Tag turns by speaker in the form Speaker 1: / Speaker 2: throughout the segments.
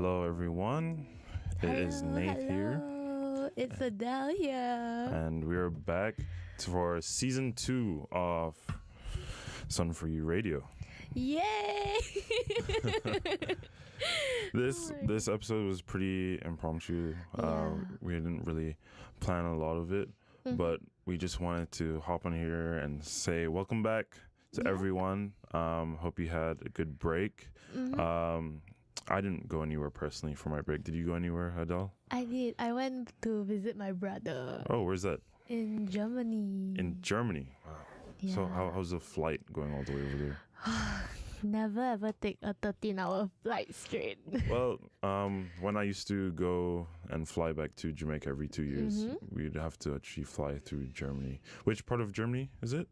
Speaker 1: Hello, everyone. It is Nathe here.
Speaker 2: It's Adele here.
Speaker 1: And we're back for season 2 of Sun4U Radio.
Speaker 2: Yay!
Speaker 1: This episode was pretty impromptu. We didn't really plan a lot of it, but we just wanted to hop on here and say welcome back to everyone. Hope you had a good break. I didn't go anywhere personally for my break. Did you go anywhere, Adele?
Speaker 2: I did. I went to visit my brother.
Speaker 1: Oh, where's that?
Speaker 2: In Germany.
Speaker 1: In Germany? Wow.
Speaker 2: Yeah.
Speaker 1: So how's the flight going all the way over there?
Speaker 2: Never ever take a 13-hour flight straight.
Speaker 1: Well, when I used to go and fly back to Jamaica every 2 years, we'd have to actually fly through Germany. Which part of Germany is it?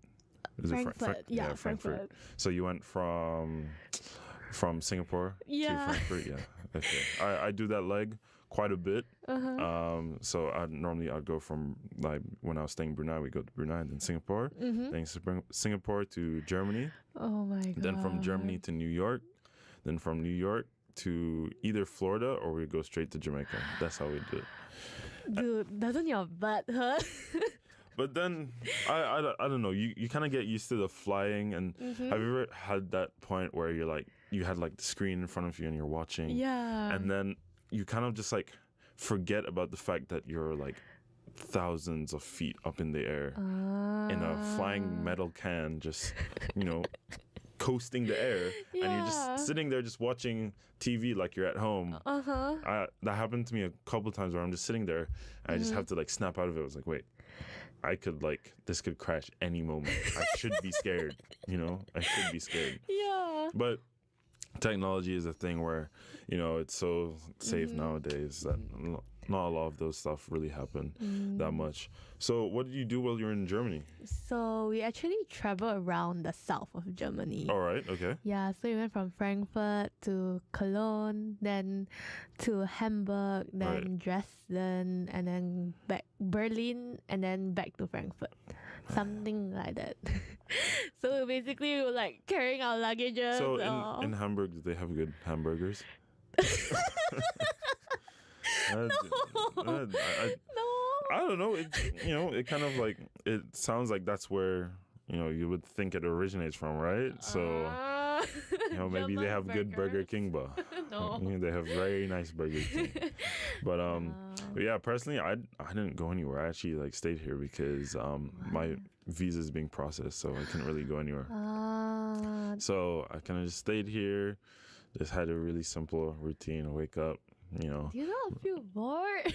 Speaker 1: Is
Speaker 2: Frankfurt.
Speaker 1: it Frankfurt. So you went from Singapore to Frankfurt? Yeah. Okay. I do that leg quite a bit. So I'd go from, like, when I was staying in Brunei, we go to Brunei and then Singapore. Then Singapore to Germany.
Speaker 2: Oh my god.
Speaker 1: Then from Germany to New York. Then from New York to either Florida or we go straight to Jamaica. That's how we do it.
Speaker 2: Dude, doesn't your butt hurt?
Speaker 1: But then, I don't know, you kind of get used to the flying, and have you ever had that point where you're like, you had like the screen in front of you and you're watching, and then you kind of just like forget about the fact that you're like thousands of feet up in the air in a flying metal can, just, coasting the air, and you're just sitting there just watching TV like you're at home. That happened to me a couple times where I'm just sitting there and I just have to like snap out of it. I was like, wait, this could crash any moment. I should be scared, I should be scared.
Speaker 2: Yeah.
Speaker 1: But technology is a thing where, it's so safe nowadays that not a lot of those stuff really happen that much. So what did you do while you were in Germany?
Speaker 2: So we actually traveled around the south of Germany.
Speaker 1: All right, okay.
Speaker 2: Yeah, so we went from Frankfurt to Cologne, then to Hamburg, then Dresden, and then back Berlin, and then back to Frankfurt. Something like that. So basically we were like carrying our luggages.
Speaker 1: So in Hamburg, do they have good hamburgers?
Speaker 2: No.
Speaker 1: I don't know. It kind of like, it sounds like that's where, you would think it originates from, right? So, maybe they have good Burger King, but
Speaker 2: no.
Speaker 1: They have very nice Burger King. But yeah, personally, I didn't go anywhere. I actually like stayed here because my visa is being processed, so I couldn't really go anywhere. So I kind of just stayed here. Just had a really simple routine. Wake up.
Speaker 2: Do you not feel bored?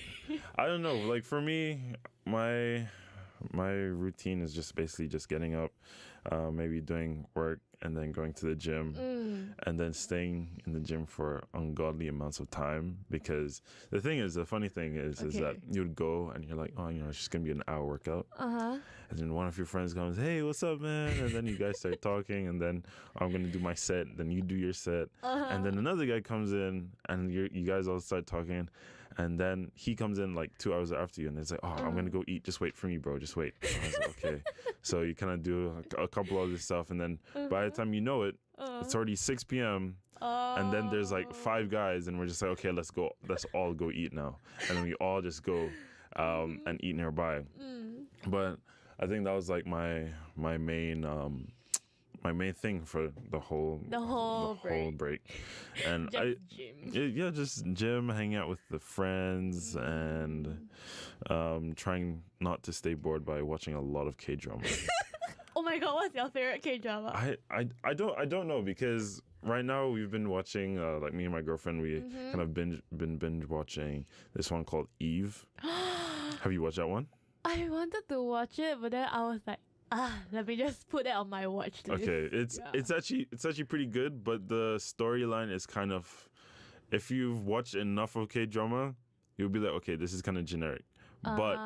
Speaker 1: I don't know. Like for me, my routine is just basically just getting up, maybe doing work, and then going to the gym, and then staying in the gym for ungodly amounts of time. Because the funny thing is that you would go and you're like, oh, it's just gonna be an hour workout. And then one of your friends comes, hey, what's up, man? And then you guys start talking, and then I'm gonna do my set. Then you do your set, and then another guy comes in, and you guys all start talking. And then he comes in like 2 hours after you, and it's like, oh, I'm going to go eat. Just wait for me, bro. Just wait. And I was like, okay. So you kind of do a couple of this stuff. And then by the time you know it, it's already 6 p.m. And then there's like 5 guys. And we're just like, okay, let's go. Let's all go eat now. And then we all just go and eat nearby. But I think that was like my main thing for the whole break. And
Speaker 2: gym.
Speaker 1: Just gym, hanging out with the friends, and trying not to stay bored by watching a lot of K-drama.
Speaker 2: Oh my god, what's your favorite K-drama?
Speaker 1: I don't know, because right now we've been watching, like me and my girlfriend, we kind of been binge watching this one called Eve. Have you watched that one?
Speaker 2: I wanted to watch it, but then I was like, let me just put that on my watch list.
Speaker 1: Okay, it's actually pretty good, but the storyline is kind of, if you've watched enough of K-drama, you'll be like, okay, this is kind of generic. But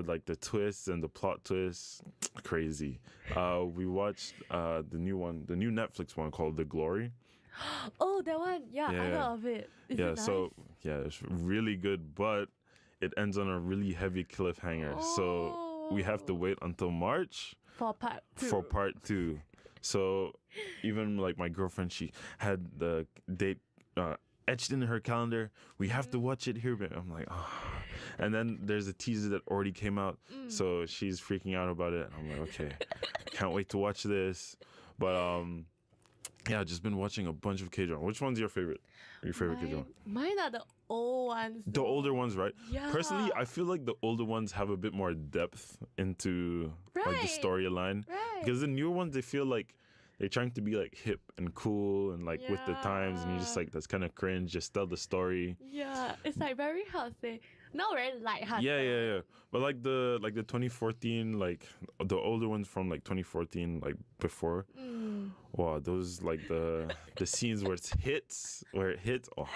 Speaker 1: like the twists and the plot twists, crazy. We watched the new Netflix one called The Glory.
Speaker 2: Oh, that one, I heard of it. Is it nice?
Speaker 1: So it's really good, but it ends on a really heavy cliffhanger. So we have to wait until March
Speaker 2: for part
Speaker 1: 2. So even like my girlfriend, she had the date etched in her calendar. We have to watch it here. But I'm like, oh. And then there's a teaser that already came out, so she's freaking out about it. I'm like, okay, can't wait to watch this. But yeah, I've just been watching a bunch of K-drama. Which one's your favorite? Your favorite K-drama?
Speaker 2: Mine are the old ones.
Speaker 1: The older ones, right?
Speaker 2: Yeah.
Speaker 1: Personally, I feel like the older ones have a bit more depth into like the
Speaker 2: Right.
Speaker 1: storyline.
Speaker 2: Right.
Speaker 1: Because the newer ones, they feel like they're trying to be like hip and cool and like with the times, and you're just
Speaker 2: Yeah.
Speaker 1: like, that's kind of cringe. Just tell the story.
Speaker 2: Yeah, it's like very, how to say, not very lighthearted.
Speaker 1: Yeah. But like the 2014, like the older ones from like 2014, like before. Wow, those like the scenes where it hits. Oh,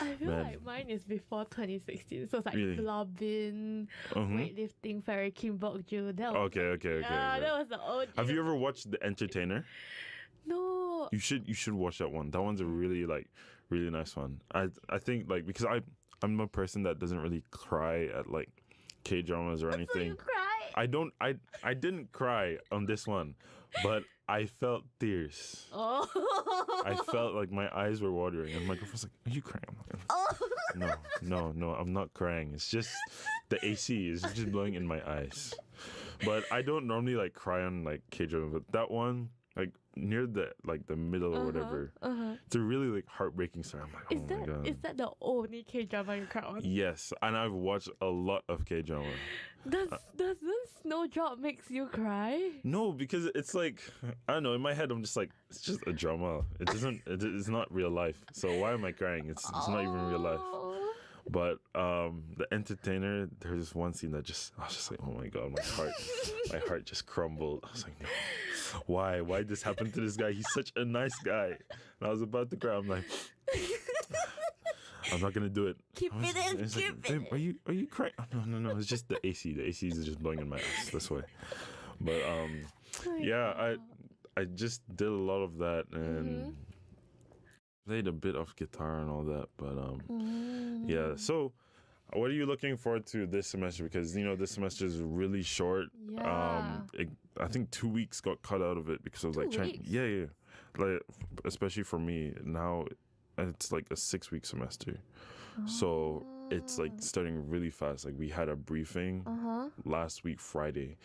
Speaker 2: I feel
Speaker 1: man.
Speaker 2: like mine is before 2016. So it's like
Speaker 1: Really?
Speaker 2: Vlobin,
Speaker 1: Mhm.
Speaker 2: weightlifting, Ferry Kim Bok-joo. That was,
Speaker 1: Okay.
Speaker 2: yeah, that was the old.
Speaker 1: Have you ever watched The Entertainer?
Speaker 2: No.
Speaker 1: You should watch that one. That one's a really nice one. I think like because I'm a person that doesn't really cry at like K-dramas or
Speaker 2: So
Speaker 1: anything.
Speaker 2: you cry?
Speaker 1: I didn't cry on this one, but I felt tears.
Speaker 2: Oh.
Speaker 1: I felt like my eyes were watering, and my girlfriend's like, "Are you crying?" I'm like,
Speaker 2: Oh.
Speaker 1: No, I'm not crying. It's just the AC is just blowing in my eyes. But I don't normally like cry on like K-drama, but that one, like near the middle or whatever, it's a really like heartbreaking story. I'm like,
Speaker 2: Is
Speaker 1: oh my god.
Speaker 2: is that the only K-drama you cry on?
Speaker 1: Yes, and I've watched a lot of K-drama.
Speaker 2: Does this Snowdrop makes you cry?
Speaker 1: No, because it's like, I don't know, in my head I'm just like, it's just a drama. It's not real life. So why am I crying? It's not even real life.
Speaker 2: Oh.
Speaker 1: But The Entertainer, there's this one scene that I was just like, oh my god, my heart just crumbled. I was like, no, why did this happen to this guy? He's such a nice guy. And I was about to cry. I'm like, I'm not gonna do it.
Speaker 2: Keep it in,
Speaker 1: It's like,
Speaker 2: keep
Speaker 1: "Babe,
Speaker 2: it.
Speaker 1: are you crying? Oh, no, it's just the AC. The AC is just blowing in my eyes this way. But yeah, I just did a lot of that and played a bit of guitar and all that. But yeah. So, what are you looking forward to this semester? Because this semester is really short.
Speaker 2: Yeah.
Speaker 1: I think 2 weeks got cut out of it because I was like
Speaker 2: 2
Speaker 1: trying.
Speaker 2: weeks?
Speaker 1: Yeah. Like especially for me now, it's like a 6-week semester. So it's like starting really fast. Like we had a briefing last week Friday,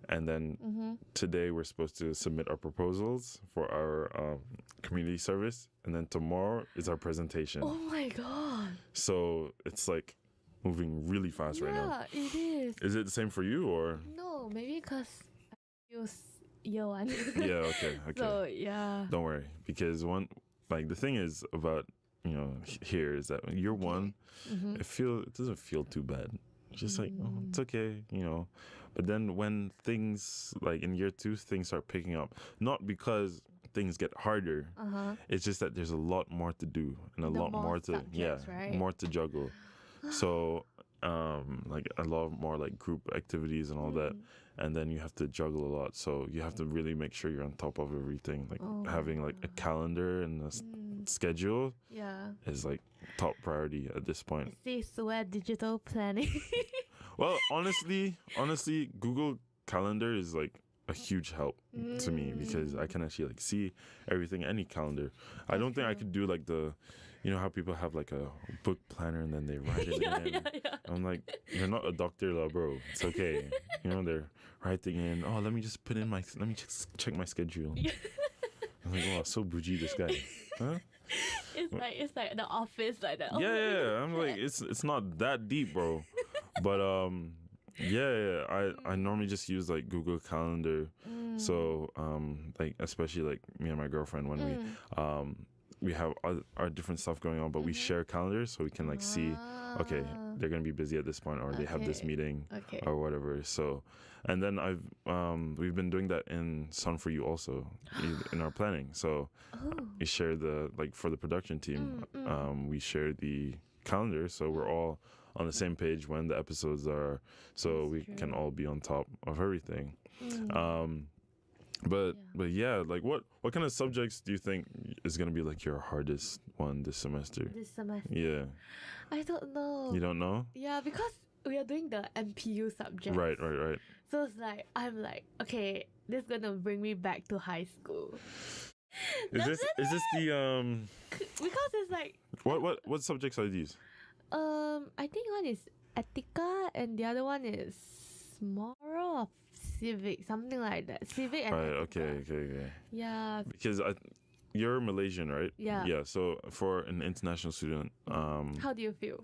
Speaker 1: and then today we're supposed to submit our proposals for our community service, and then tomorrow is our presentation.
Speaker 2: Oh my god.
Speaker 1: So it's like moving really fast right now.
Speaker 2: Yeah, it is.
Speaker 1: Is it the same for you or?
Speaker 2: No, maybe because I use year one.
Speaker 1: Yeah. Okay.
Speaker 2: So yeah.
Speaker 1: Don't worry, because the thing is about here is that year one, it doesn't feel too bad. It's just like, oh, it's okay, But then when things like in year 2, things start picking up, not because things get harder. It's just that there's a lot more to do and a lot more to
Speaker 2: subjects, right?
Speaker 1: more to juggle. So like a lot more like group activities and all that, and then you have to juggle a lot. So you have to really make sure you're on top of everything. Like having like a calendar and a schedule is like top priority at this point.
Speaker 2: This is where digital planning.
Speaker 1: Well, honestly, Google Calendar is like a huge help to me because I can actually like see everything, any calendar. I don't think I could do like how people have like a book planner and then they write it in.
Speaker 2: Yeah.
Speaker 1: I'm like, you're not a doctor, lah, bro. It's okay. They're writing in, let me just check my schedule. I'm like, wow, so bougie, this guy. Huh?
Speaker 2: It's like the office like that.
Speaker 1: Yeah. I'm like, it's not that deep, bro. But I normally just use like Google Calendar. So like especially like me and my girlfriend when we have our different stuff going on, but we share calendars so we can like see, okay, they're gonna be busy at this point, or they have this meeting, or whatever. So, and then we've been doing that in Sun4U also in our planning. So we share for the production team, we share the calendar, so we're all on the same page when the episodes are, so we can all be on top of everything. But yeah, like what kind of subjects do you think is gonna be like your hardest one this semester?
Speaker 2: This semester?
Speaker 1: Yeah.
Speaker 2: I don't know.
Speaker 1: You don't know?
Speaker 2: Yeah, because we are doing the MPU subject.
Speaker 1: Right.
Speaker 2: So it's like, I'm like, okay, this is gonna bring me back to high school.
Speaker 1: Is this the
Speaker 2: Because it's like
Speaker 1: what subjects are these?
Speaker 2: I think one is Etika and the other one is moral or civic, something like that. Civic and
Speaker 1: Right.
Speaker 2: Etika.
Speaker 1: Okay.
Speaker 2: Yeah.
Speaker 1: Because you're Malaysian, right?
Speaker 2: Yeah.
Speaker 1: Yeah. So for an international student,
Speaker 2: How do you feel?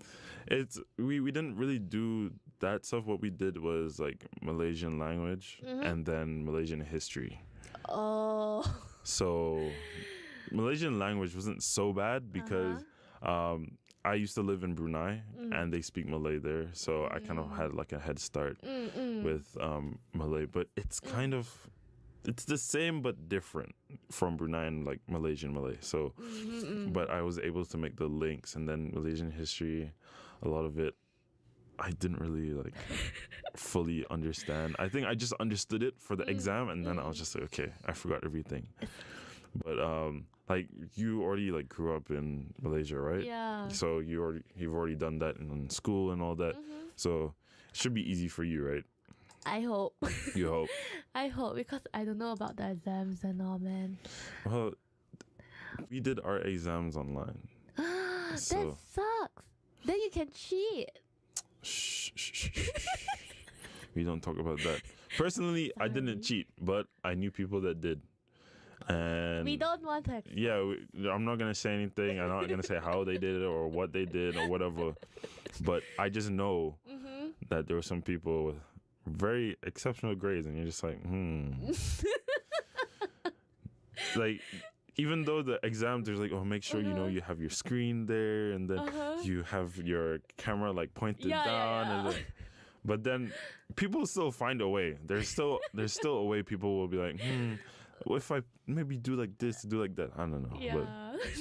Speaker 1: it's we didn't really do that stuff. What we did was like Malaysian language and then Malaysian history.
Speaker 2: Oh.
Speaker 1: So Malaysian language wasn't so bad because I used to live in Brunei and they speak Malay there, so I kind of had like a head start with Malay. But it's kind of it's the same but different from Brunei and like Malaysian Malay. So, but I was able to make the links, and then Malaysian history, a lot of it, I didn't really like fully understand. I think I just understood it for the exam, and then I was just like, okay, I forgot everything. But like you already like grew up in Malaysia, right?
Speaker 2: Yeah.
Speaker 1: So you've already done that in school and all that. So it should be easy for you, right?
Speaker 2: I hope.
Speaker 1: You hope.
Speaker 2: I hope, because I don't know about the exams and all, man.
Speaker 1: Well, we did our exams online.
Speaker 2: That
Speaker 1: So-
Speaker 2: sucks. Then you can cheat.
Speaker 1: Shh. We don't talk about that. Personally, I didn't cheat, but I knew people that did. And
Speaker 2: We don't want to.
Speaker 1: yeah, I'm not gonna say anything. I'm not gonna say how they did it or what they did or whatever. But I just know that there were some people with very exceptional grades, and you're just like, like, even though the exam, there's like, oh, make sure you know you have your screen there, and then you have your camera like pointed down, and then, but then people still find a way. There's still a way. People will be like, what if I maybe do like this, do like that? I don't know.
Speaker 2: Yeah,
Speaker 1: But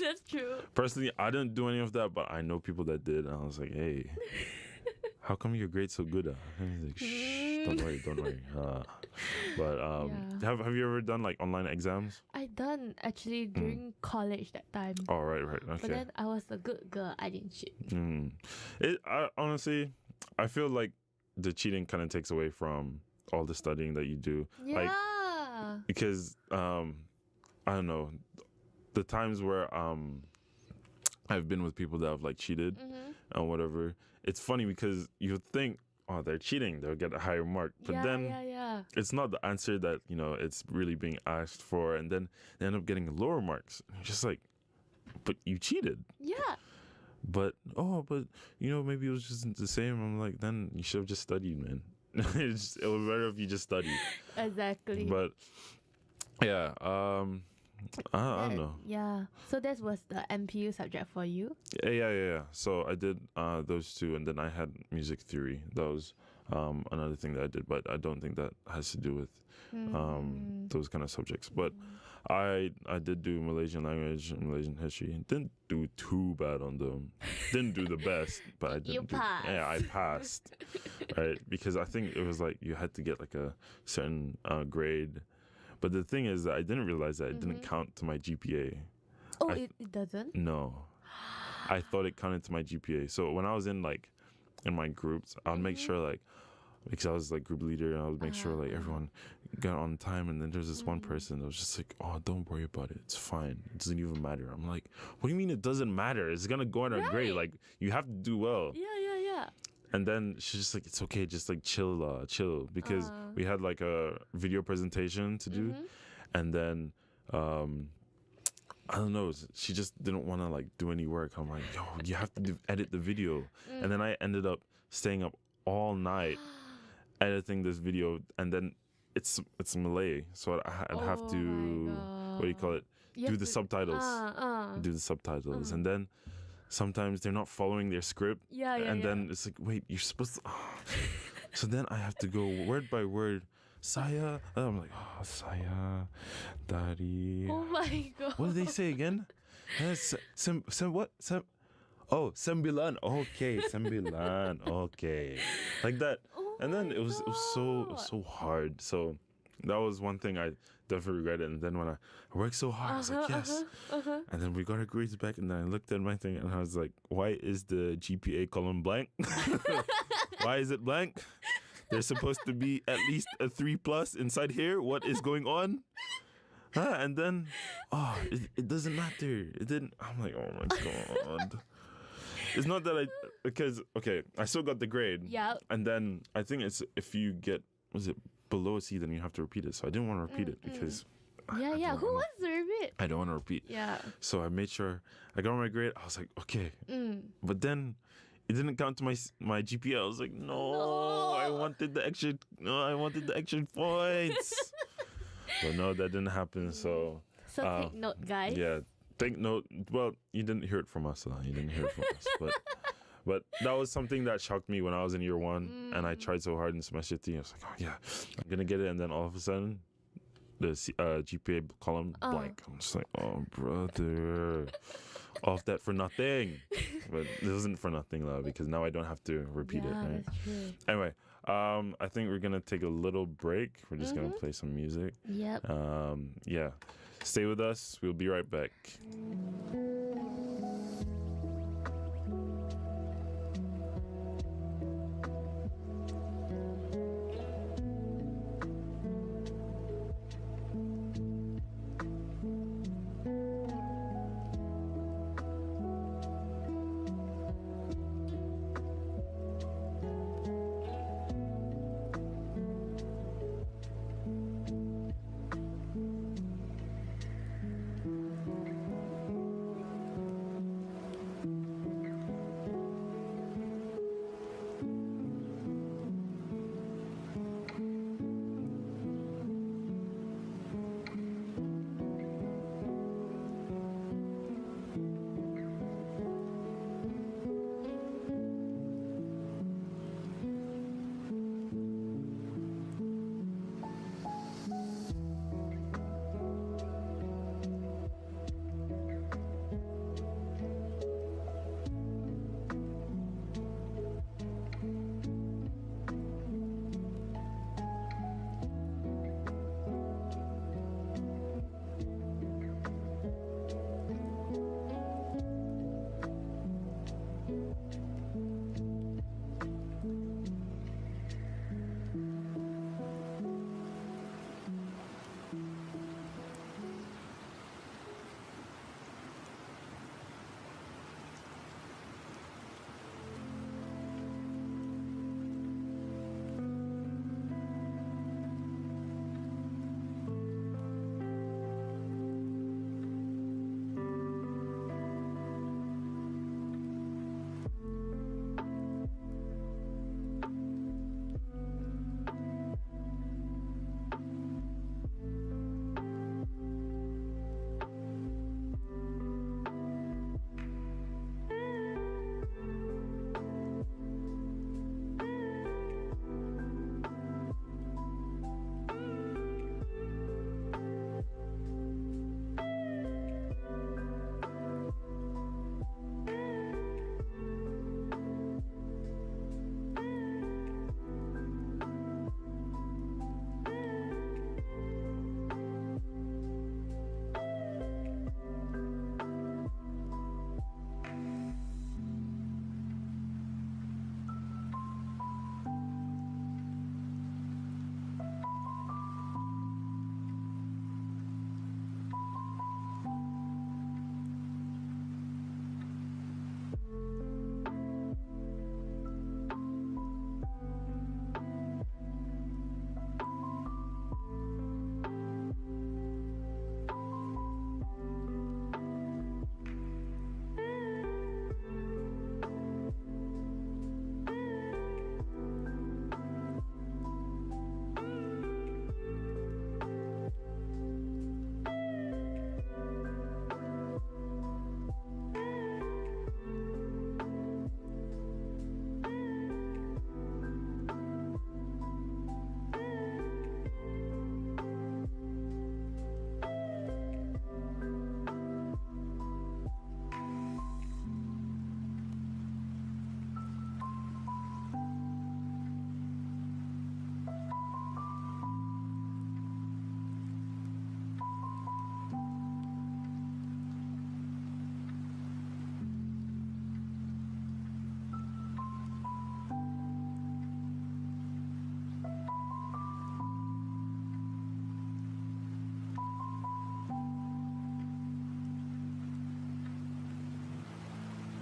Speaker 2: that's true.
Speaker 1: personally, I didn't do any of that, but I know people that did, and I was like, hey, how come your grade's so good? And he's like, shh, don't worry. But have you ever done like online exams?
Speaker 2: I done actually during college that time.
Speaker 1: Oh, right, okay.
Speaker 2: But then I was a good girl. I didn't cheat.
Speaker 1: Honestly, I feel like the cheating kind of takes away from all the studying that you do.
Speaker 2: Yeah.
Speaker 1: Like, because I don't know, the times where I've been with people that have like cheated and whatever. It's funny because you think, oh, they're cheating, they'll get a higher mark, but then it's not the answer that it's really being asked for, and then they end up getting lower marks. You're just like, but you cheated.
Speaker 2: Yeah.
Speaker 1: But maybe it was just the same. I'm like, then you should have just studied, man. It was better if you just studied.
Speaker 2: Exactly.
Speaker 1: But yeah, I don't know.
Speaker 2: Yeah. So that was the MPU subject for you?
Speaker 1: Yeah. So I did those two, and then I had music theory. That was another thing that I did, but I don't think that has to do with those kind of subjects. But I did do Malaysian language and Malaysian history. Didn't do too bad on them. Didn't do the best, but I didn't.
Speaker 2: You passed.
Speaker 1: Yeah, I passed. Right, because I think it was like you had to get like a certain grade. But the thing is that I didn't realize that it didn't count to my GPA.
Speaker 2: Oh, it doesn't?
Speaker 1: No. I thought it counted to my GPA. So when I was in my groups, I would make sure like, because I was like group leader, and I would make sure like everyone got on time. And then there's this one person that was just like, oh, don't worry about it. It's fine. It doesn't even matter. I'm like, what do you mean it doesn't matter? It's going to go on our grade. Like, you have to do well.
Speaker 2: Yeah.
Speaker 1: And then she's just like, it's okay, just like chill, because we had like a video presentation to do, and then I don't know, she just didn't want to like do any work. I'm like, yo, you have to edit the video, and then I ended up staying up all night editing this video, and then it's Malay, so I'd have to what do you call it? Do the subtitles, and then sometimes they're not following their script. Then it's like, wait, you're supposed to... So then I have to go word by word. Saya. And I'm like, saya. Dari.
Speaker 2: Oh my god.
Speaker 1: What did they say again? What? Sembilan. Okay, sembilan. Okay. Like that.
Speaker 2: Oh
Speaker 1: And then
Speaker 2: my
Speaker 1: it was so hard. So that was one thing I definitely regretted. And then when I worked so hard, I was like, yes. And then we got our grades back, and then I looked at my thing, and I was like, why is the GPA column blank? Why is it blank? There's supposed to be at least a 3+ inside here. What is going on? And then, it doesn't matter. It didn't. I'm like, oh my god. It's not that because I still got the grade.
Speaker 2: Yeah.
Speaker 1: And then I think it's if you get below a C, then you have to repeat it. So I didn't want to repeat it because.
Speaker 2: Yeah. Who wants to repeat?
Speaker 1: I don't want to repeat.
Speaker 2: Yeah.
Speaker 1: So I made sure I got my grade. I was like, okay. But then it didn't count to my GPA. I was like, no. I wanted the extra. No, I wanted the extra points. But no, that didn't happen. So
Speaker 2: take note, guys.
Speaker 1: Yeah, take note. Well, you didn't hear it from us. You didn't hear it from us. But that was something that shocked me when I was in year 1 and I tried so hard in semester 3. I was like, oh yeah, I'm gonna get it. And then all of a sudden, the GPA column blank. I'm just like, oh brother, all of that for nothing. But this isn't for nothing though, because now I don't have to repeat it. Right?
Speaker 2: That's true.
Speaker 1: Anyway, I think we're gonna take a little break. We're just gonna play some music.
Speaker 2: Yep.
Speaker 1: Yeah. Stay with us. We'll be right back.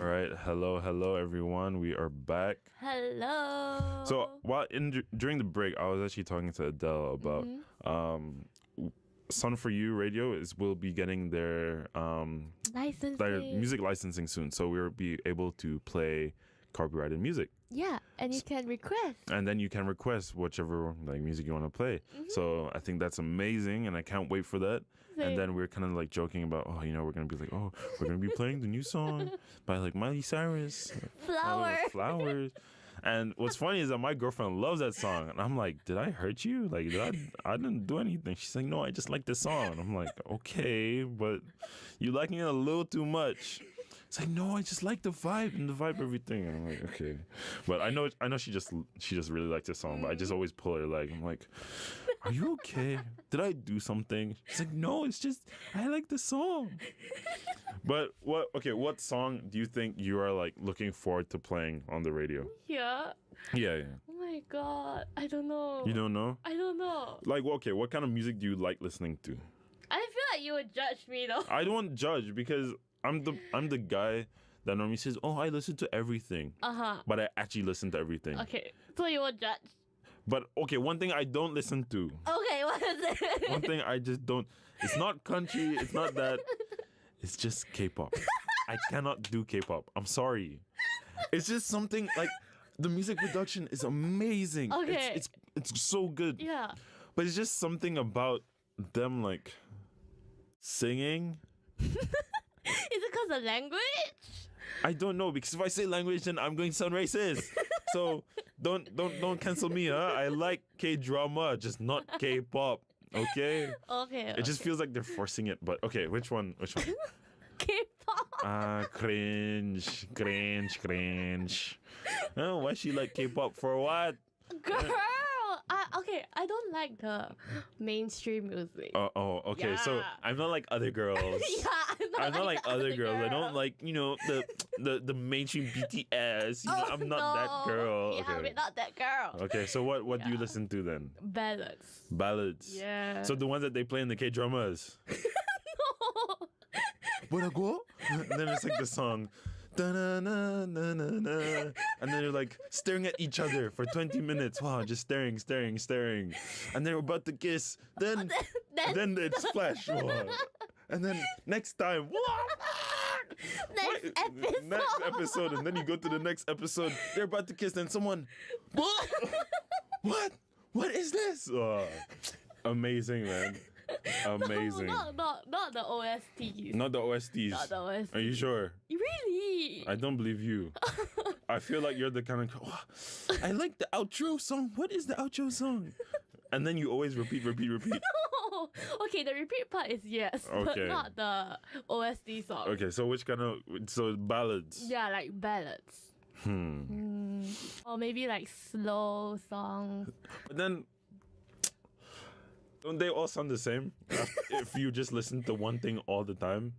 Speaker 1: All right, hello everyone. We are back.
Speaker 2: Hello.
Speaker 1: So during the break, I was actually talking to Adele about Sun4U Radio will be getting their music licensing soon, so we'll be able to play copyrighted music.
Speaker 2: Yeah, and you can request.
Speaker 1: And then you can request whichever music you want to play. So I think that's amazing, and I can't wait for that.
Speaker 2: Same.
Speaker 1: And then we're kind of like joking about, we're gonna be like, we're gonna be playing the new song by like Miley Cyrus, Flowers. And what's funny is that my girlfriend loves that song, and I'm like, did I hurt you? Like, I didn't do anything. She's like, no, I just like the song. I'm like, okay, but you liking it a little too much. It's like, no, I just like the vibe everything. And I'm like, okay, but I know she just really likes the song, but I just always pull her leg. I'm like, are you okay? Did I do something? She's like, no, it's just I like the song. But what song do you think you are like looking forward to playing on the radio?
Speaker 2: Yeah.
Speaker 1: Yeah.
Speaker 2: Oh my god, I don't know.
Speaker 1: You don't know?
Speaker 2: I don't know.
Speaker 1: Like, what kind of music do you like listening to?
Speaker 2: I feel like you would judge me though.
Speaker 1: I don't judge because I'm the guy that normally says, "Oh, I listen to everything." But I actually listen to everything.
Speaker 2: Okay, so you would judge.
Speaker 1: But okay, one thing I don't listen to.
Speaker 2: Okay, what is it?
Speaker 1: One thing I just don't. It's not country. It's not that. It's just K-pop. I cannot do K-pop. I'm sorry. It's just something like the music production is amazing.
Speaker 2: Okay.
Speaker 1: It's so good.
Speaker 2: Yeah.
Speaker 1: But it's just something about them like singing.
Speaker 2: Is it because of language?
Speaker 1: I don't know, because if I say language, then I'm going to sound racist. So don't cancel me, huh? I like K-drama, just not K-pop. Okay?
Speaker 2: Okay.
Speaker 1: It just feels like they're forcing it. But okay, which one?
Speaker 2: K-pop.
Speaker 1: Cringe. Oh, why she like K-pop for what?
Speaker 2: Girl, I don't like the mainstream music.
Speaker 1: Okay.
Speaker 2: Yeah.
Speaker 1: So I'm not like other girls.
Speaker 2: Yeah,
Speaker 1: I'm not like other girls. I don't like, the mainstream BTS. I'm not that girl.
Speaker 2: Yeah,
Speaker 1: Okay.
Speaker 2: we're not that girl.
Speaker 1: Okay, so what do you listen to then? Ballads.
Speaker 2: Yeah.
Speaker 1: So the ones that they play in the K-dramas.
Speaker 2: No.
Speaker 1: What? And then it's like the song. Da-na-na-na-na-na. And then they're like staring at each other for 20 minutes. Wow, just staring. And they're about to kiss. Then it's flash. Wow. And then next time. Next episode. And then you go to the next episode. They're about to kiss. Then someone. What? What is this? Oh, amazing, man. Amazing.
Speaker 2: No, not the OSTs.
Speaker 1: Not the OSTs.
Speaker 2: Not the OSTs.
Speaker 1: Are you sure?
Speaker 2: Really?
Speaker 1: I don't believe you. I feel like you're the kind of. Oh, I like the outro song. What is the outro song? And then you always repeat.
Speaker 2: No. Okay, the repeat part is yes,
Speaker 1: Okay.
Speaker 2: but not the OST song.
Speaker 1: Okay, so which kind of ballads?
Speaker 2: Yeah, like ballads. Or maybe like slow songs.
Speaker 1: But then, don't they all sound the same? If you just listen to one thing all the time.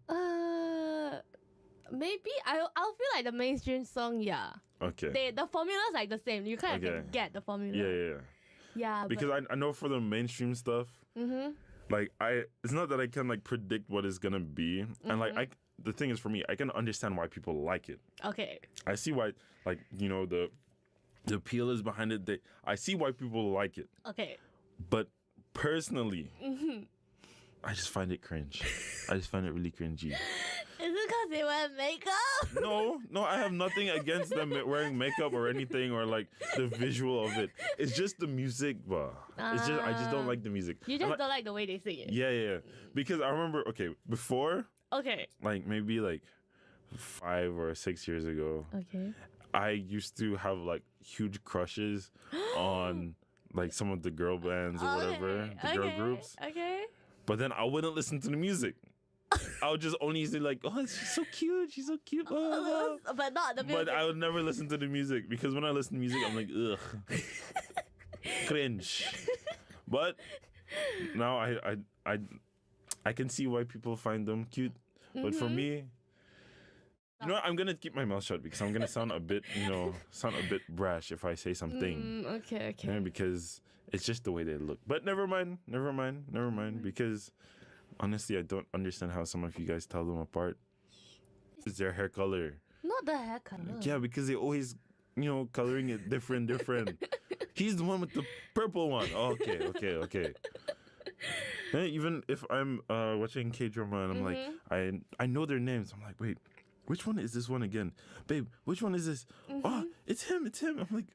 Speaker 2: Maybe I'll feel like the mainstream song. Yeah.
Speaker 1: Okay.
Speaker 2: The formula's like the same. You kind of can get the formula.
Speaker 1: Yeah.
Speaker 2: Yeah.
Speaker 1: Because I know for the mainstream stuff, like it's not that I can like predict what it's gonna be, and like the thing is for me, I can understand why people like it.
Speaker 2: Okay.
Speaker 1: I see why, like the appeal is behind it. I see why people like it.
Speaker 2: Okay.
Speaker 1: But personally, I just find it cringe. I just find it really cringy.
Speaker 2: Is it because they wear makeup?
Speaker 1: No, I have nothing against them wearing makeup or anything, or like the visual of it. It's just the music, I just don't like the music.
Speaker 2: You just don't like the way they sing it.
Speaker 1: Yeah. Because I remember, before,
Speaker 2: Okay.
Speaker 1: like maybe like 5 or 6 years ago,
Speaker 2: Okay.
Speaker 1: I used to have like huge crushes on like some of the girl bands or whatever, the girl groups.
Speaker 2: Okay.
Speaker 1: But then I wouldn't listen to the music. I would just only say like, oh, she's so cute.
Speaker 2: But not the music.
Speaker 1: But I would never listen to the music, because when I listen to music, I'm like, ugh, cringe. But now I can see why people find them cute. But for me, you know what? I'm gonna keep my mouth shut, because I'm gonna sound a bit brash if I say something.
Speaker 2: Okay.
Speaker 1: Yeah, because it's just the way they look. But never mind. Because honestly, I don't understand how some of you guys tell them apart. It's their hair color.
Speaker 2: Not the hair color.
Speaker 1: Yeah, because they always, coloring it different. He's the one with the purple one. Okay. Then even if I'm watching K-drama and I'm like, I know their names. I'm like, wait, which one is this one again? Babe, which one is this? Oh, it's him. I'm like,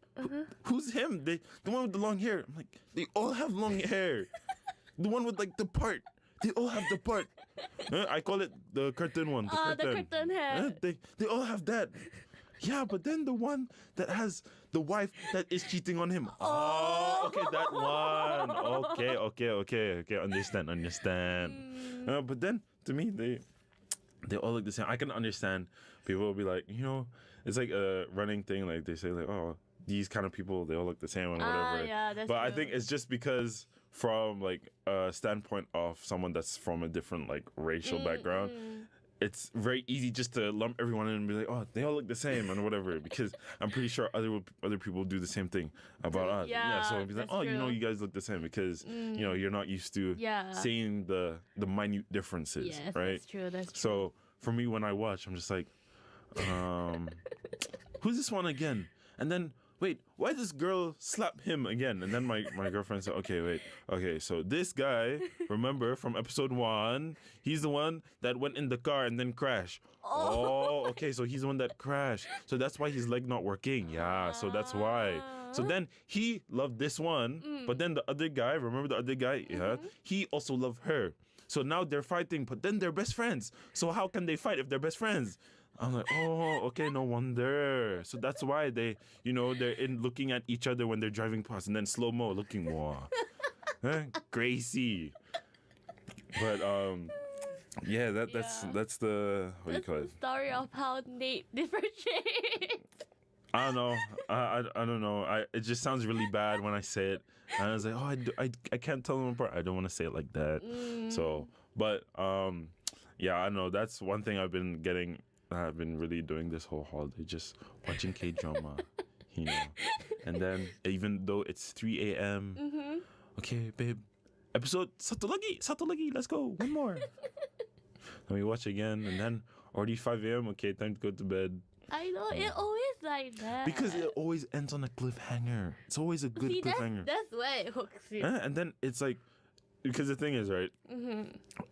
Speaker 1: who's him? The one with the long hair. I'm like, they all have long hair. The one with like the part. They all have the part. I call it the curtain one.
Speaker 2: The curtain hair.
Speaker 1: They all have that. Yeah, but then the one that has the wife that is cheating on him. Oh, okay, that one. Okay. Understand. But then to me, they all look the same. I can understand. People will be like, it's like a running thing. Like they say, like, oh, these kind of people, they all look the same and whatever.
Speaker 2: Yeah, that's
Speaker 1: but
Speaker 2: true.
Speaker 1: I think it's just because from like a standpoint of someone that's from a different like racial background, it's very easy just to lump everyone in and be like, oh, they all look the same and whatever, because I'm pretty sure other people do the same thing about us.
Speaker 2: Yeah,
Speaker 1: so I'll be like, oh,
Speaker 2: true.
Speaker 1: you guys look the same because you're not used to seeing the minute differences,
Speaker 2: yes,
Speaker 1: right?
Speaker 2: That's true.
Speaker 1: So for me, when I watch, I'm just like, who's this one again? And then, wait, why this girl slap him again? And then my girlfriend said, okay, so this guy, remember from episode 1, he's the one that went in the car and then crashed. Oh, okay, so he's the one that crashed. So that's why his leg not working. Yeah, so that's why. So then he loved this one, but then the other guy, remember the other guy? Yeah, he also loved her. So now they're fighting, but then they're best friends. So how can they fight if they're best friends? I'm like, oh, okay, no wonder. So that's why they're in looking at each other when they're driving past, and then slow-mo looking, wow. Gracie. But yeah, that's the what do you call it?
Speaker 2: The story of how Nate differentiates.
Speaker 1: I don't know. I don't know. It just sounds really bad when I say it. And I was like, oh, I can't tell them apart. I don't want to say it like that. So, but yeah, I know that's one thing I've been really doing this whole holiday, just watching K-drama, And then even though it's 3 a.m., okay, babe, episode satu lagi, let's go, one more. Then we watch again, and then already 5 a.m., okay, time to go to bed.
Speaker 2: I know, it always like that.
Speaker 1: Because it always ends on a cliffhanger. It's always a good cliffhanger.
Speaker 2: That's why it hooks you.
Speaker 1: And then it's like, because the thing is, right,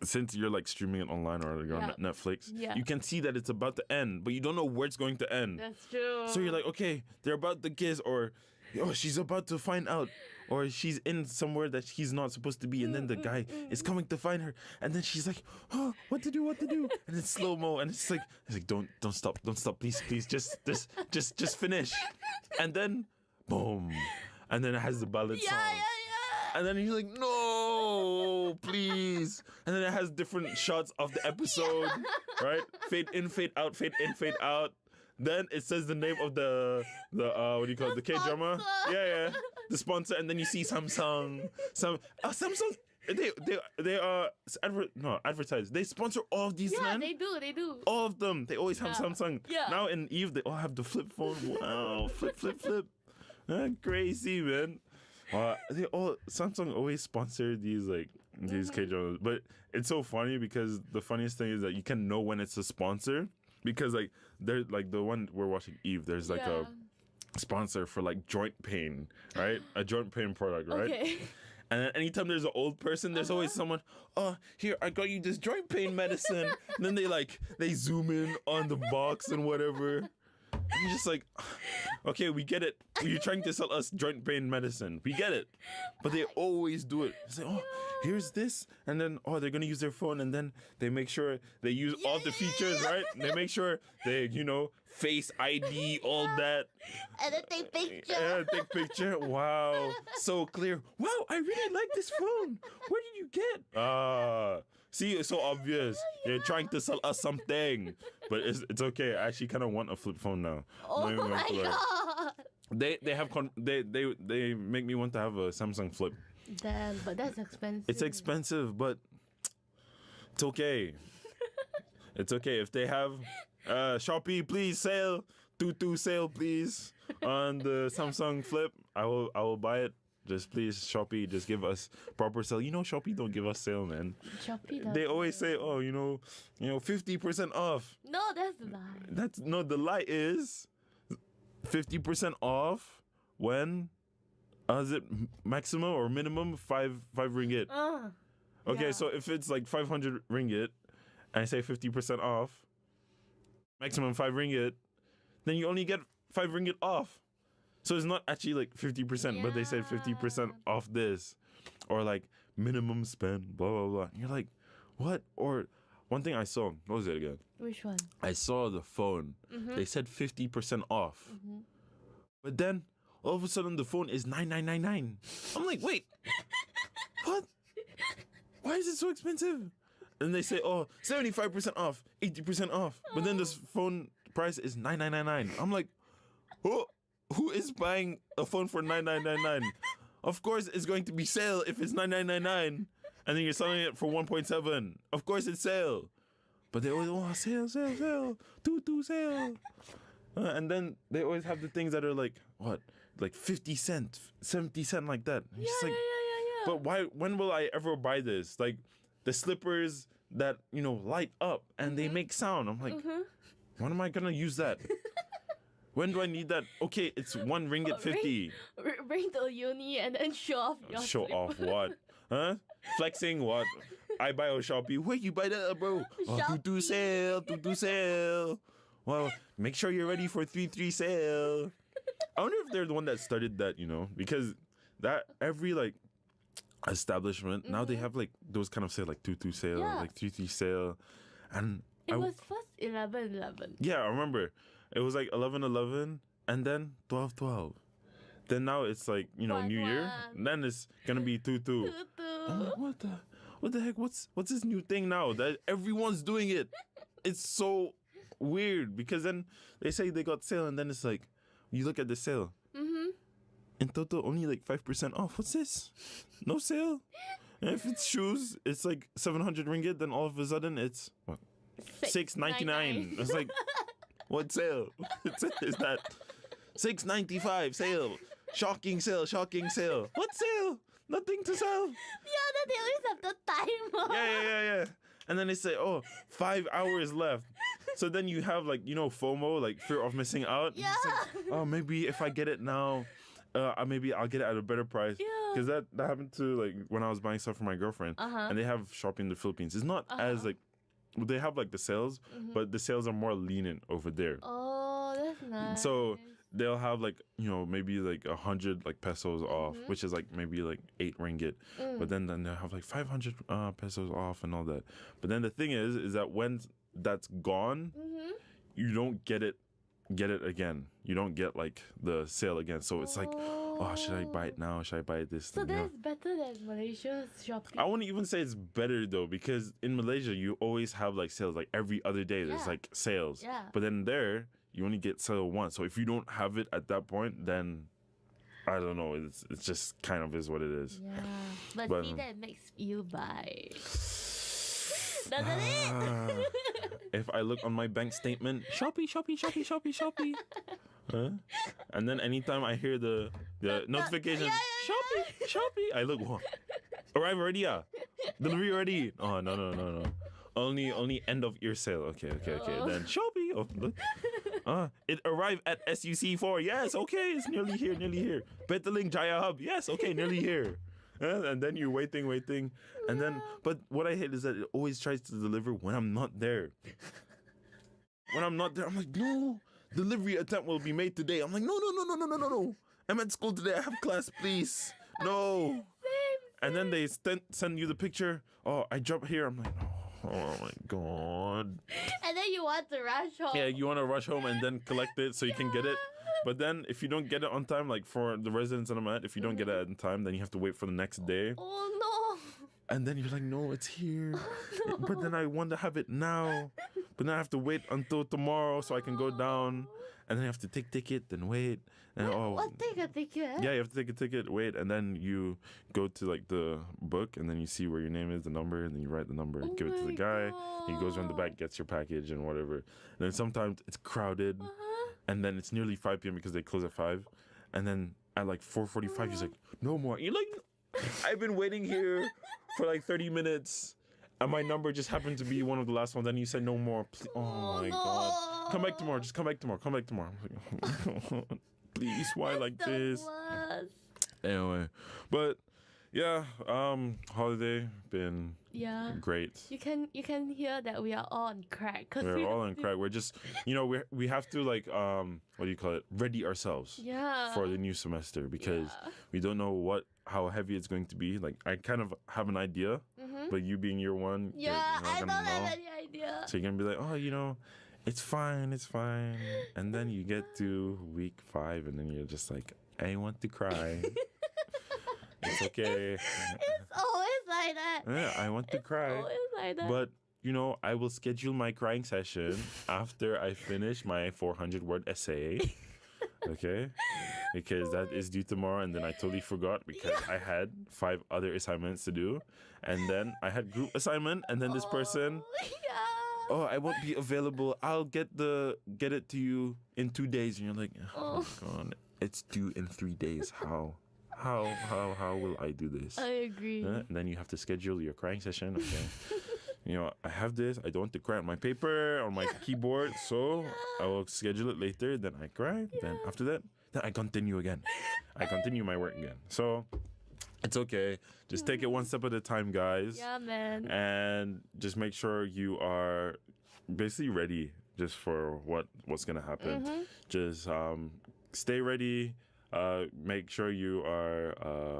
Speaker 1: since you're like streaming it online or like on Netflix, you can see that it's about to end, but you don't know where it's going to end.
Speaker 2: That's true.
Speaker 1: So you're like, okay, they're about to kiss, or she's about to find out, or she's in somewhere that she's not supposed to be, and then the guy is coming to find her, and then she's like, oh, what to do, and it's slow-mo, and it's like don't stop, please, just finish, and then boom, and then it has the ballad song. And then you're like, no, please. And then it has different shots of the episode, right? Fade in, fade out, fade in, fade out. Then it says the name of the what do you call it? The K-drama. Yeah. The sponsor, and then you see Samsung. Samsung. They advertise. They sponsor all of these, man.
Speaker 2: Yeah, they do.
Speaker 1: All of them. They always have Samsung.
Speaker 2: Yeah.
Speaker 1: Now in Eve, they all have the flip phone. Wow, flip. Crazy, man. Samsung always sponsor these K-dramas, but it's so funny because the funniest thing is that you can know when it's a sponsor because like they're like the one we're watching Eve. There's like a sponsor for like joint pain, right? A joint pain product, right? Okay. And then anytime there's an old person, there's always someone, oh, here, I got you this joint pain medicine. And then they zoom in on the box and whatever. And you're just like, okay, we get it. You're trying to sell us joint pain medicine. We get it. But they always do it. It's like, oh, here's this. And then, they're going to use their phone. And then they make sure they use all the features, right? They make sure they, face ID, all that.
Speaker 2: And then take picture.
Speaker 1: Yeah, take picture. Wow. So clear. Wow, I really like this phone. Where did you get? See, it's so obvious. They're trying to sell us something. But it's okay. I actually kind of want a flip phone now.
Speaker 2: Oh my God.
Speaker 1: They make me want to have a Samsung Flip.
Speaker 2: Damn, but that's expensive.
Speaker 1: It's expensive, but it's okay. It's okay. If they have Shopee, please sale. 2 sale, please. On the Samsung Flip, I will buy it. Just please, Shopee, just give us proper sale. You know, Shopee don't give us sale, man.
Speaker 2: Shopee
Speaker 1: They
Speaker 2: doesn't.
Speaker 1: always say, oh, 50% off.
Speaker 2: No, that's a lie.
Speaker 1: The lie is 50% off when is it maximum or minimum five ringgit? Okay,
Speaker 2: yeah.
Speaker 1: so if it's like 500 ringgit and I say 50% off, maximum 5 ringgit, then you only get 5 ringgit off. So it's not actually like 50%, but they said 50% off this, or like minimum spend, blah blah blah. And you're like, what? Or one thing I saw, what was it again?
Speaker 2: Which one?
Speaker 1: I saw the phone. They said 50% off, but then all of a sudden the phone is 9999. I'm like, wait, what? Why is it so expensive? And they say, oh, 75% off, 80% off, but then this phone price is 9999. I'm like, who is buying a phone for 9999? Of course it's going to be sale if it's 9999, and then you're selling it for 1.7. Of course it's sale. But they always sale, 2 sale. And then they always have the things that are like, what? Like 50 cents, 70 cents, like that. And it's like, but why? When will I ever buy this? Like the slippers that, light up and they make sound. I'm like, when am I gonna use that? When do I need that? Okay, it's 1 ringgit 50.
Speaker 2: Bring to uni and then show off your
Speaker 1: Show
Speaker 2: slipper.
Speaker 1: off what? Huh? Flexing what? I buy on Shopee. Where you buy that, bro? Oh, 2 sale. Well, make sure you're ready for 3 sale. I wonder if they're the one that started that, because that every like establishment now they have like those kind of sale, like 2 sale, like 3 sale, and
Speaker 2: It was first 11.
Speaker 1: yeah, I remember it was like 11 and then 12. Then now it's like New Year. And then it's gonna be 2. Oh, what the heck? What's this new thing now that everyone's doing it? It's so weird because then they say they got sale and then it's like you look at the sale. In total, only like 5% off. What's this? No sale. And if it's shoes, it's like 700 ringgit. Then all of a sudden, it's what? 6.99. It's like, what sale? Is that 6.95 sale? Shocking sale. What sale? Nothing to sell.
Speaker 2: Yeah, then they always have the timer.
Speaker 1: Yeah. And then they say, 5 hours left. So then you have like, FOMO, like fear of missing out.
Speaker 2: Yeah.
Speaker 1: It's like, maybe if I get it now, maybe I'll get it at a better price.
Speaker 2: Yeah.
Speaker 1: Because that happened to like when I was buying stuff for my girlfriend, and they have shopping in the Philippines. It's not as like, they have like the sales, but the sales are more lenient over there.
Speaker 2: Oh, that's nice.
Speaker 1: So they'll have like maybe like 100 like pesos off, which is like maybe like 8 ringgit. But then they'll have like 500 pesos off and all that. But then the thing is that when that's gone, you don't get it again. You don't get like the sale again. So it's like, should I buy it now? Should I buy this?
Speaker 2: So that's better than Malaysia's shopping.
Speaker 1: I wouldn't even say it's better though, because in Malaysia you always have like sales, like every other day there's like sales.
Speaker 2: Yeah.
Speaker 1: But then there you only get sale once. So if you don't have it at that point, then I don't know. It's just kind of is what it is.
Speaker 2: Yeah, but see, that makes you buy. Doesn't it?
Speaker 1: If I look on my bank statement, Shopee. Huh? And then anytime I hear the notification, Shopee, I look, what? Arrive already, delivery already. Oh, no. Only end of year sale. Okay. Then Shopee. Oh, look. It arrived at SUC4. Yes, okay, it's nearly here. Petaling Jaya Hub. Yes, okay, nearly here. And then you're waiting. And then, but what I hate is that it always tries to deliver when I'm not there. When I'm not there, I'm like, no, delivery attempt will be made today. I'm like, no. I'm at school today. I have class, please. No. And then they send you the picture. Oh, I drop here. I'm like, oh my God.
Speaker 2: And then you want to rush home.
Speaker 1: Yeah, you want to rush home and then collect it so you can get it. But then if you don't get it on time, like for the residents that I'm at, if you don't get it on time, then you have to wait for the next day.
Speaker 2: Oh no.
Speaker 1: And then you're like, no, it's here.
Speaker 2: Oh, no.
Speaker 1: But then I want to have it now. But then I have to wait until tomorrow so I can go down. And then I have to take ticket and wait. And
Speaker 2: What, take a ticket?
Speaker 1: Yeah, you have to take a ticket, wait, and then you go to like the book and then you see where your name is, the number, and then you write the number, give it to the guy. He goes around the back, gets your package and whatever. And then sometimes it's crowded. And then it's nearly 5 p.m. because they close at 5. And then at like 4:45, he's like, no more. You're like, I've been waiting here for like 30 minutes. And my number just happened to be one of the last ones. And you said no more. Oh my God. Come back tomorrow. Just come back tomorrow. Come back tomorrow. Please, why like this?
Speaker 2: Worst.
Speaker 1: Anyway, but yeah, holiday been great.
Speaker 2: You can hear that we are all on crack.
Speaker 1: We're all on crack. We're just, we have to like, what do you call it? Ready ourselves for the new semester because we don't know how heavy it's going to be. Like, I kind of have an idea, but you being year one,
Speaker 2: I don't have any idea.
Speaker 1: So you're gonna be like, oh, it's fine. And then you get to week 5 and then you're just like, I want to cry. It's okay.
Speaker 2: It's always like that.
Speaker 1: Yeah, I want to cry.
Speaker 2: Always like that.
Speaker 1: But, I will schedule my crying session after I finish my 400-word essay. Okay? Because that is due tomorrow, and then I totally forgot because I had 5 other assignments to do. And then I had group assignment, and then this person... Oh, I won't be available. I'll get it to you in 2 days. And you're like, oh my God, it's due in 3 days. How will I do this?
Speaker 2: I agree.
Speaker 1: And then you have to schedule your crying session. Okay. I have this. I don't want to cry on my paper, on my keyboard. So I will schedule it later. Then I cry. Then after that, then I continue again. I continue my work again. So it's okay. Just take it one step at a time, guys.
Speaker 2: Yeah, man.
Speaker 1: And just make sure you are basically ready just for what's going to happen. Just stay ready. Make sure you are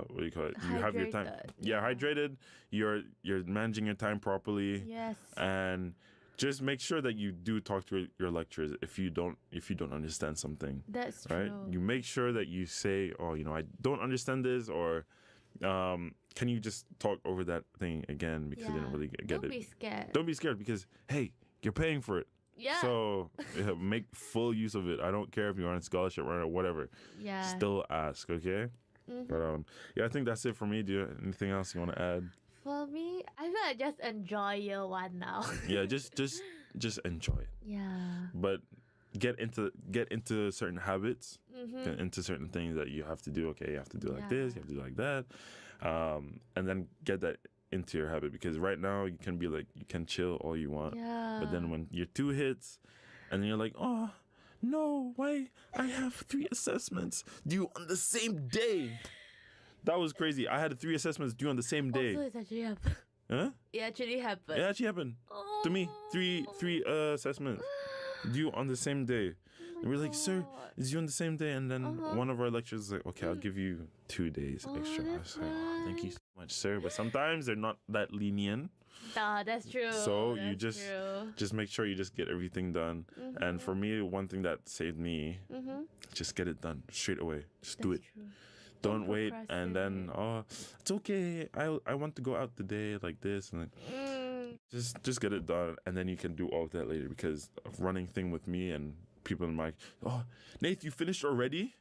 Speaker 1: what do you call it? You have your time. Yeah, hydrated. You're managing your time properly.
Speaker 2: Yes.
Speaker 1: And just make sure that you do talk to your lecturers if you don't understand something.
Speaker 2: That's
Speaker 1: right.
Speaker 2: true.
Speaker 1: You make sure that you say, oh, I don't understand this, or can you just talk over that thing again because I didn't really get it.
Speaker 2: Don't be scared.
Speaker 1: Don't be scared because hey, you're paying for it.
Speaker 2: Yeah.
Speaker 1: So make full use of it. I don't care if you're on a scholarship or whatever.
Speaker 2: Yeah.
Speaker 1: Still ask, okay? But I think that's it for me. Do you have anything else you want to add?
Speaker 2: For me, I feel like just enjoy year 1 now.
Speaker 1: Yeah, just enjoy it.
Speaker 2: Yeah.
Speaker 1: But get into certain habits, get into certain things that you have to do. Okay, you have to do like this, you have to do like that, and then get that into your habit, because right now you can chill all you want, but then when your 2 hits and then you're like, oh no, why I have 3 assessments due on the same day. That was crazy. I had 3 assessments due on the same day.
Speaker 2: Also, it actually happened.
Speaker 1: Huh?
Speaker 2: It actually happened.
Speaker 1: It actually happened to me. 3 assessments due on the same day. And we're like, sir, it's due on the same day. And then one of our lecturers is like, okay, I'll give you 2 days extra. I was like, oh, thank you so much, sir. But sometimes they're not that lenient.
Speaker 2: That's true.
Speaker 1: So you just make sure you just get everything done. And for me, one thing that saved me, just get it done straight away. Just do it.
Speaker 2: True.
Speaker 1: Don't wait and then it's okay. I want to go out today like this and then just get it done, and then you can do all of that later, because of running thing with me and people in my Nathe, you finished already?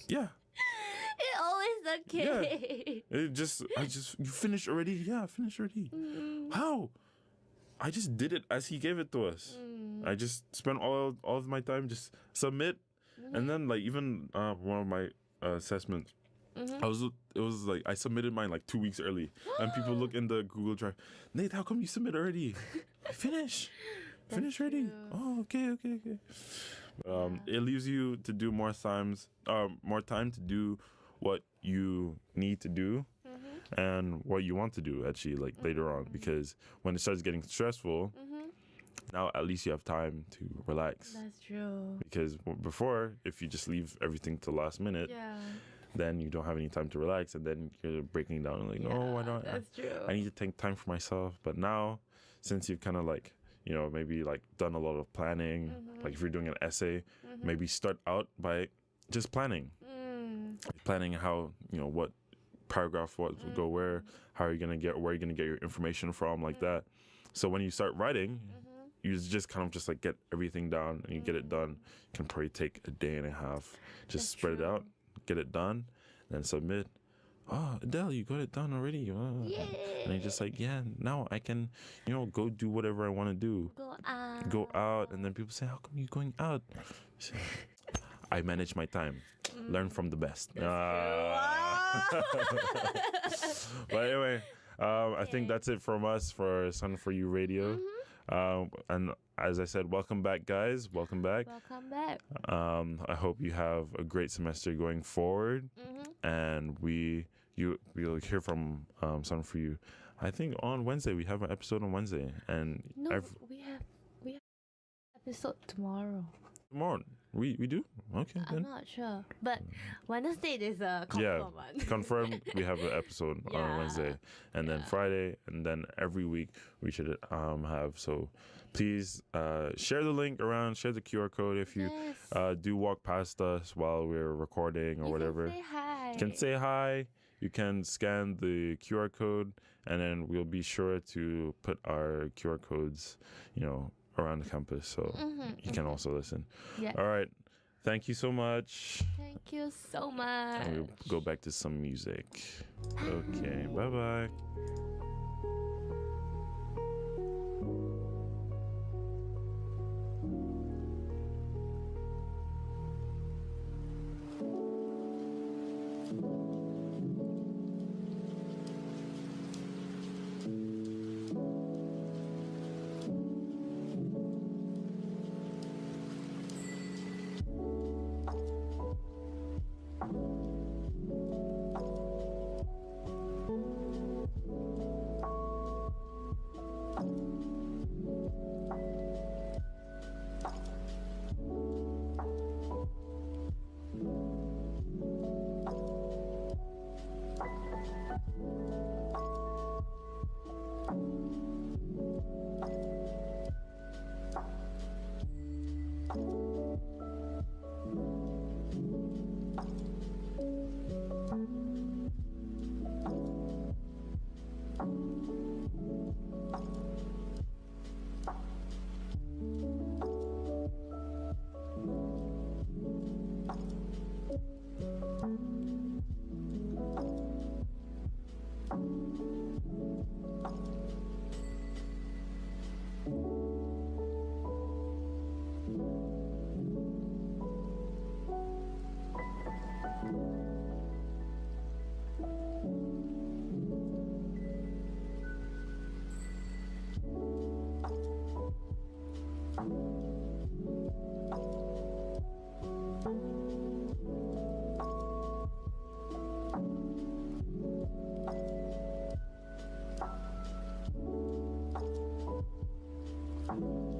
Speaker 1: Yeah.
Speaker 2: It's always the case.
Speaker 1: Yeah. You finished already? Yeah, I finished already. How? I just did it as he gave it to us. I just spent all of my time just submit, and then like even one of my assessments, it was like I submitted mine like 2 weeks early, and people look in the Google Drive, Nathe, how come you submit already? I finish already. Oh, okay. It leaves you to do more time to do what you need to do and what you want to do actually, like later on, because when it starts getting stressful, now at least you have time to relax.
Speaker 2: That's true.
Speaker 1: Because before, if you just leave everything to last minute, then you don't have any time to relax, and then you're breaking down and like, why not?
Speaker 2: That's true.
Speaker 1: I need to take time for myself. But now, since you've kind of like, maybe like done a lot of planning, like if you're doing an essay, maybe start out by just planning. Planning how, what paragraph will go where, where are you gonna get your information from, like that. So when you start writing, you just kind of just like get everything down, and you get it done. It can probably take a day and a half. Just spread it out, get it done, then submit. Oh, Adele, you got it done already. And you're just like, yeah, now I can, go do whatever I want to do.
Speaker 2: Go out.
Speaker 1: And then people say, how come you going out? I manage my time. Learn from the best. But anyway, I think that's it from us for Sun4U Radio. And as I said, welcome back, guys. Welcome back.
Speaker 2: Welcome back.
Speaker 1: I hope you have a great semester going forward, and we'll hear from Sun4U. I think on Wednesday we have an episode on Wednesday, and
Speaker 2: No, we have episode tomorrow.
Speaker 1: tomorrow we do. Okay,
Speaker 2: I'm
Speaker 1: then.
Speaker 2: not sure, but Wednesday is a confirm one.
Speaker 1: Confirmed. We have an episode on
Speaker 2: Yeah.
Speaker 1: Wednesday, and then Friday, and then every week we should have. So please share the link around, share the QR code if you
Speaker 2: Yes.
Speaker 1: do walk past us while we're recording or
Speaker 2: You
Speaker 1: whatever.
Speaker 2: Can say hi.
Speaker 1: You can say hi. You can scan the QR code, and then we'll be sure to put our QR codes, around the campus, so you can also listen.
Speaker 2: Yes.
Speaker 1: All right. Thank you so much.
Speaker 2: Thank you so much.
Speaker 1: And we'll go back to some music. Okay. Bye-bye.
Speaker 3: Bye.